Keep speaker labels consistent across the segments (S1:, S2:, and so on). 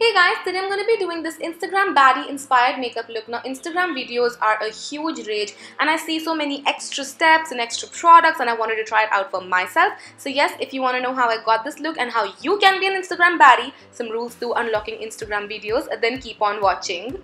S1: Hey guys, today I'm going to be doing this Instagram baddie inspired makeup look. Now Instagram videos are a huge rage and I see so many extra steps and extra products and I wanted to try it out for myself. So yes, if you want to know how I got this look and how you can be an Instagram baddie, some rules to unlocking Instagram videos, then keep on watching.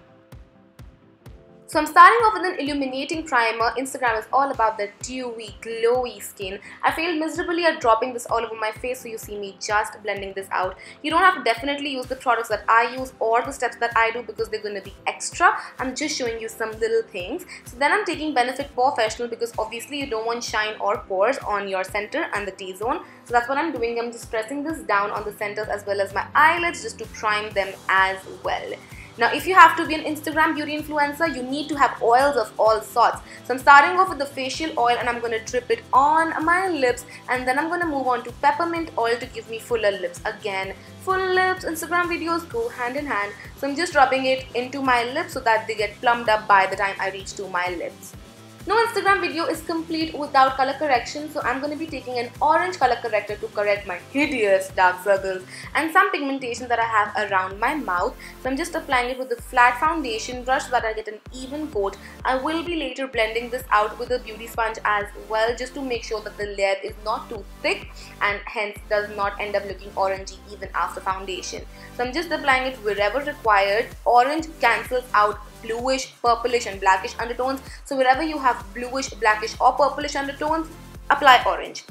S1: So I'm starting off with an illuminating primer. Instagram is all about the dewy, glowy skin. I failed miserably at dropping this all over my face, so you see me just blending this out. You don't have to definitely use the products that I use or the steps that I do because they're going to be extra. I'm just showing you some little things. So then I'm taking Benefit Porefessional because obviously you don't want shine or pores on your center and the T-zone. So that's what I'm doing. I'm just pressing this down on the centers as well as my eyelids just to prime them as well. Now if you have to be an Instagram beauty influencer, you need to have oils of all sorts. So I'm starting off with the facial oil and I'm going to drip it on my lips, and then I'm going to move on to peppermint oil to give me fuller lips. Again, full lips, Instagram videos go hand in hand. So I'm just rubbing it into my lips so that they get plumped up by the time I reach to my lips. No Instagram video is complete without color correction, so I'm going to be taking an orange color corrector to correct my hideous dark circles and some pigmentation that I have around my mouth. So I'm just applying it with the flat foundation brush so that I get an even coat. I will be later blending this out with a beauty sponge as well, just to make sure that the layer is not too thick and hence does not end up looking orangey even after foundation. So I'm just applying it wherever required. Orange cancels out bluish, purplish and blackish undertones. So wherever you have bluish, blackish or purplish undertones, apply orange.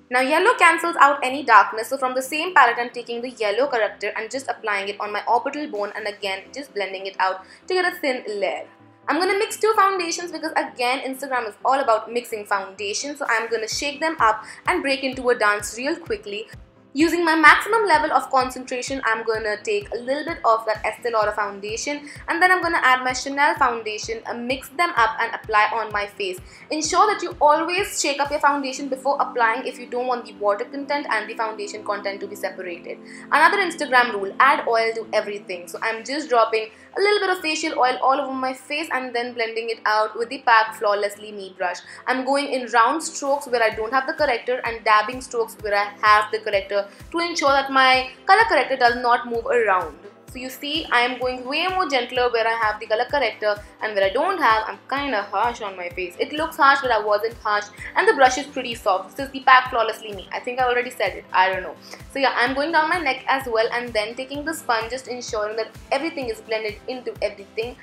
S1: Now yellow cancels out any darkness, so from the same palette I'm taking the yellow corrector and just applying it on my orbital bone and again just blending it out to get a thin layer. I'm going to mix two foundations because again Instagram is all about mixing foundations, so I'm going to shake them up and break into a dance real quickly. Using my maximum level of concentration, I'm going to take a little bit of that Estee Lauder foundation and then I'm going to add my Chanel foundation, mix them up and apply on my face. Ensure that you always shake up your foundation before applying if you don't want the water content and the foundation content to be separated. Another Instagram rule, add oil to everything. So I'm just dropping a little bit of facial oil all over my face and then blending it out with the PAC Flawlessly Me Brush. I'm going in round strokes where I don't have the corrector and dabbing strokes where I have the corrector to ensure that my color corrector does not move around. So you see, I am going way more gentler where I have the color corrector, and where I don't have, I'm kind of harsh on my face. It looks harsh but I wasn't harsh, and the brush is pretty soft. This is the PAC Flawlessly Me. I think I already said it, I don't know. So yeah, I'm going down my neck as well and then taking the sponge, just ensuring that everything is blended into everything.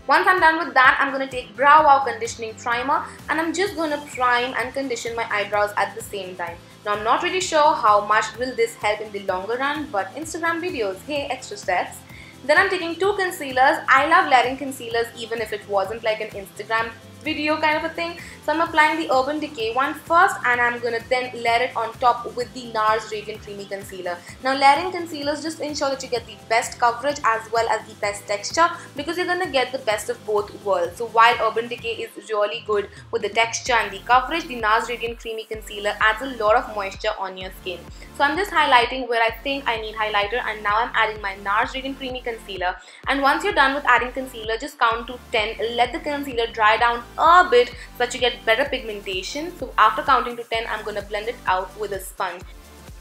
S1: Once I'm done with that, I'm going to take Browvo conditioning primer and I'm just going to prime and condition my eyebrows at the same time. Now I'm not really sure how much will this help in the longer run, but Instagram videos, hey, extra steps. Then I'm taking two concealers. I love layering concealers even if it wasn't like an Instagram video kind of a thing. So I'm applying the Urban Decay one first and I'm going to then layer it on top with the NARS Radiant Creamy Concealer. Now layering concealers just ensure that you get the best coverage as well as the best texture because you're going to get the best of both worlds. So while Urban Decay is really good with the texture and the coverage, the NARS Radiant Creamy Concealer adds a lot of moisture on your skin. So I'm just highlighting where I think I need highlighter and now I'm adding my NARS Radiant Creamy Concealer. And once you're done with adding concealer, just count to 10, let the concealer dry down a bit so that you get better pigmentation. So after counting to 10, I'm going to blend it out with a sponge.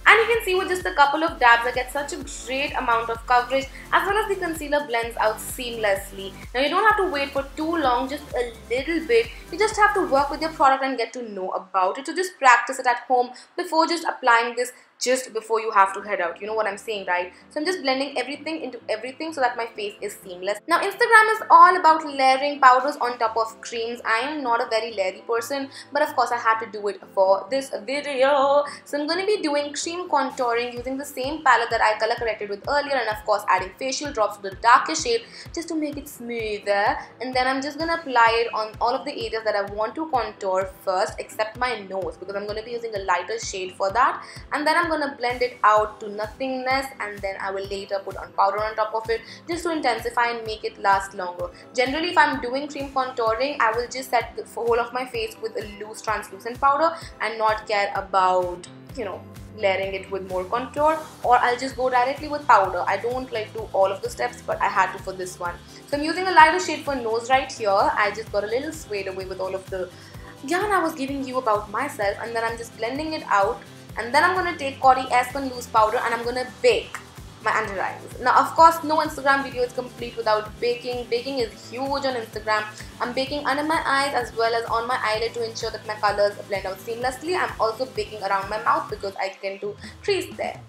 S1: And you can see with just a couple of dabs, I get such a great amount of coverage as well as the concealer blends out seamlessly. Now you don't have to wait for too long, just a little bit. You just have to work with your product and get to know about it. So just practice it at home before just applying this just before you have to head out. You know what I'm saying, right? So I'm just blending everything into everything so that my face is seamless. Now Instagram is all about layering powders on top of creams. I am not a very layering person, but of course I had to do it for this video. So I'm going to be doing cream contouring using the same palette that I color corrected with earlier, and of course adding facial drops to the darker shade just to make it smoother. And then I'm just going to apply it on all of the areas that I want to contour first except my nose because I'm going to be using a lighter shade for that. And then I'm going to blend it out to nothingness and then I will later put on powder on top of it just to intensify and make it last longer. Generally if I'm doing cream contouring, I will just set the whole of my face with a loose translucent powder and not care about, you know, layering it with more contour, or I'll just go directly with powder. I don't like do all of the steps, but I had to for this one. So I'm using a lighter shade for nose right here. I just got a little swayed away with all of the Yeah, and I was giving you about myself, and then I'm just blending it out, and then I'm gonna take Coty AirSpun loose powder and I'm gonna bake my under eyes. Now, of course, no Instagram video is complete without baking. Baking is huge on Instagram. I'm baking under my eyes as well as on my eyelid to ensure that my colors blend out seamlessly. I'm also baking around my mouth because I tend to crease there.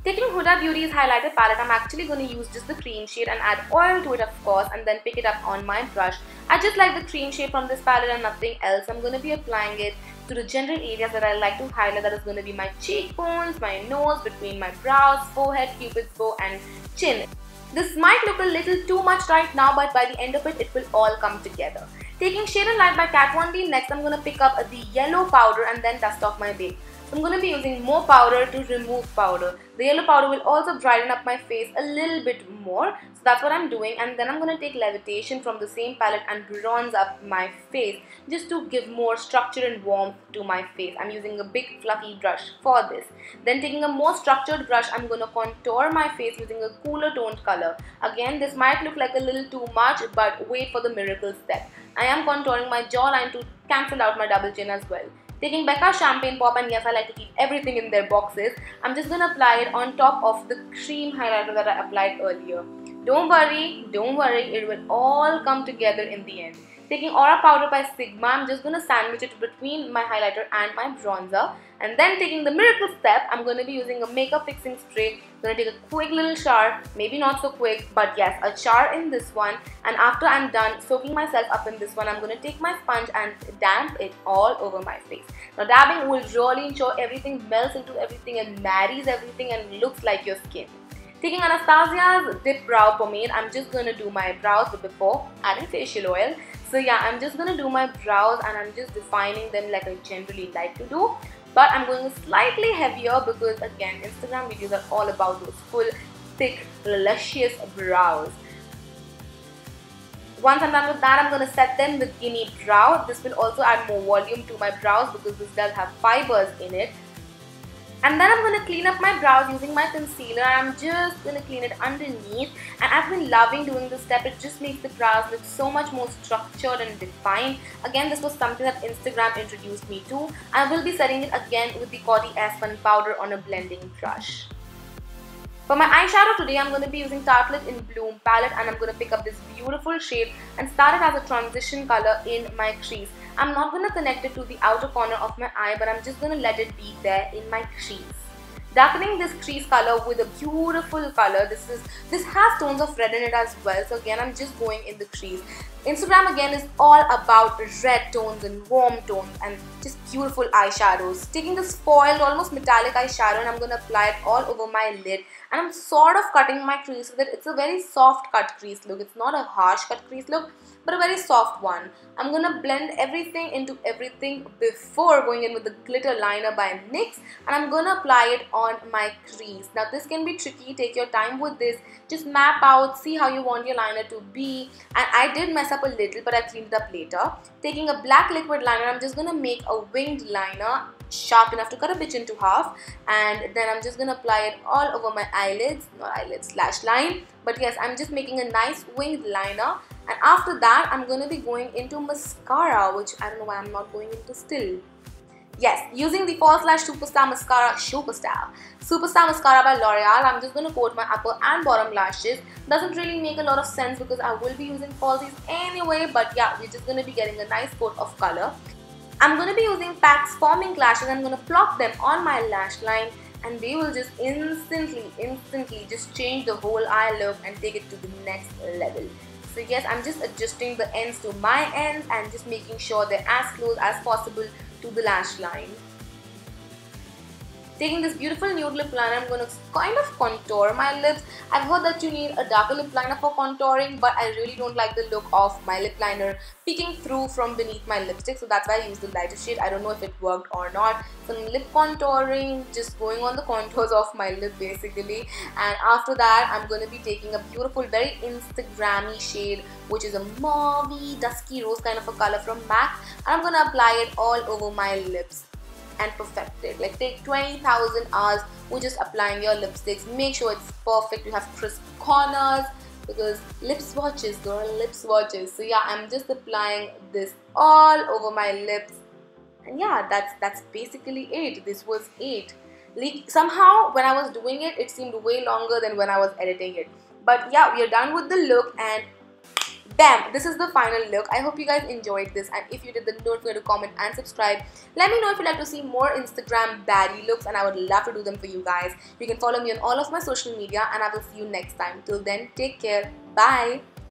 S1: Taking Huda Beauty's highlighter palette, I'm actually going to use just the cream shade and add oil to it, of course, and then pick it up on my brush. I just like the cream shade from this palette and nothing else. I'm going to be applying it to the general areas that I like to highlight. That is going to be my cheekbones, my nose, between my brows, forehead, cupid's bow and chin. This might look a little too much right now, but by the end of it, it will all come together. Taking Shade and Light by KatVonD, next I'm going to pick up the yellow powder and then dust off my base. So I'm going to be using more powder to remove powder. The yellow powder will also brighten up my face a little bit more. So that's what I'm doing. And then I'm going to take Levitation from the same palette and bronze up my face just to give more structure and warmth to my face. I'm using a big fluffy brush for this. Then taking a more structured brush, I'm going to contour my face using a cooler toned color. Again, this might look like a little too much, but wait for the miracle step. I am contouring my jawline to cancel out my double chin as well. Taking Becca Champagne Pop, and yes, I like to keep everything in their boxes. I'm just going to apply it on top of the cream highlighter that I applied earlier. Don't worry, it will all come together in the end. Taking Aura Powder by Sigma, I'm just going to sandwich it between my highlighter and my bronzer. And then taking the miracle step, I'm going to be using a makeup fixing spray. I'm going to take a quick little shower, maybe not so quick, but yes, a shower in this one. And after I'm done soaking myself up in this one, I'm going to take my sponge and damp it all over my face. Now, dabbing will really ensure everything melts into everything and marries everything and looks like your skin. Taking Anastasia's Dip Brow Pomade, I'm just going to do my brows before adding facial oil. So yeah, I'm just going to do my brows and I'm just defining them like I generally like to do. But I'm going slightly heavier because again, Instagram videos are all about those full, thick, luscious brows. Once I'm done with that, I'm going to set them with Gimme Brow. This will also add more volume to my brows because this does have fibers in it. And then I'm going to clean up my brows using my concealer. I'm just going to clean it underneath. And I've been loving doing this step. It just makes the brows look so much more structured and defined. Again, this was something that Instagram introduced me to. I will be setting it again with the Coty AirSpun powder on a blending brush. For my eyeshadow today, I'm going to be using Tartelette in Bloom palette and I'm going to pick up this beautiful shade and start it as a transition color in my crease. I'm not going to connect it to the outer corner of my eye, but I'm just going to let it be there in my crease. Darkening this crease color with a beautiful color. This has tones of red in it as well. So again, I'm just going in the crease. Instagram again is all about red tones and warm tones and just beautiful eyeshadows. Taking this foiled, almost metallic eyeshadow and I'm going to apply it all over my lid. And I'm sort of cutting my crease so that it's a very soft cut crease look. It's not a harsh cut crease look, but a very soft one. I'm going to blend everything into everything before going in with the glitter liner by NYX, and I'm going to apply it on my crease. Now this can be tricky, take your time with this, just map out, see how you want your liner to be, and I did mess up a little but I cleaned it up later. Taking a black liquid liner, I'm just going to make a winged liner sharp enough to cut a bitch into half, and then I'm just going to apply it all over my eyelids, not eyelids, lash line, but yes, I'm just making a nice winged liner. And after that, I'm going to be going into mascara, which I don't know why I'm not going into still. Yes, using the False Lash Superstar Mascara, Superstar Mascara by L'Oreal. I'm just going to coat my upper and bottom lashes. Doesn't really make a lot of sense because I will be using falsies anyway, but yeah, we're just going to be getting a nice coat of color. I'm going to be using PAC's Forming Lashes. I'm going to plop them on my lash line and they will just instantly just change the whole eye look and take it to the next level. So yes, I'm just adjusting the ends to my ends and just making sure they're as close as possible to the lash line. Taking this beautiful nude lip liner, I'm going to kind of contour my lips. I've heard that you need a darker lip liner for contouring, but I really don't like the look of my lip liner peeking through from beneath my lipstick, so that's why I used the lighter shade. I don't know if it worked or not. Some lip contouring, just going on the contours of my lip basically. And after that, I'm going to be taking a beautiful, very Instagrammy shade, which is a mauvey, dusky rose kind of a color from MAC. And I'm going to apply it all over my lips and perfect it. Like take 20,000 hours with just applying your lipsticks. Make sure it's perfect. You have crisp corners because lip swatches, girl, lip swatches. So yeah, I'm just applying this all over my lips And yeah, that's basically it. This was it. Somehow when I was doing it, it seemed way longer than when I was editing it. But yeah, we are done with the look, and damn, this is the final look. I hope you guys enjoyed this, and if you did, then don't forget to comment and subscribe. Let me know if you'd like to see more Instagram baddie looks, and I would love to do them for you guys. You can follow me on all of my social media, and I will see you next time. Till then, take care. Bye.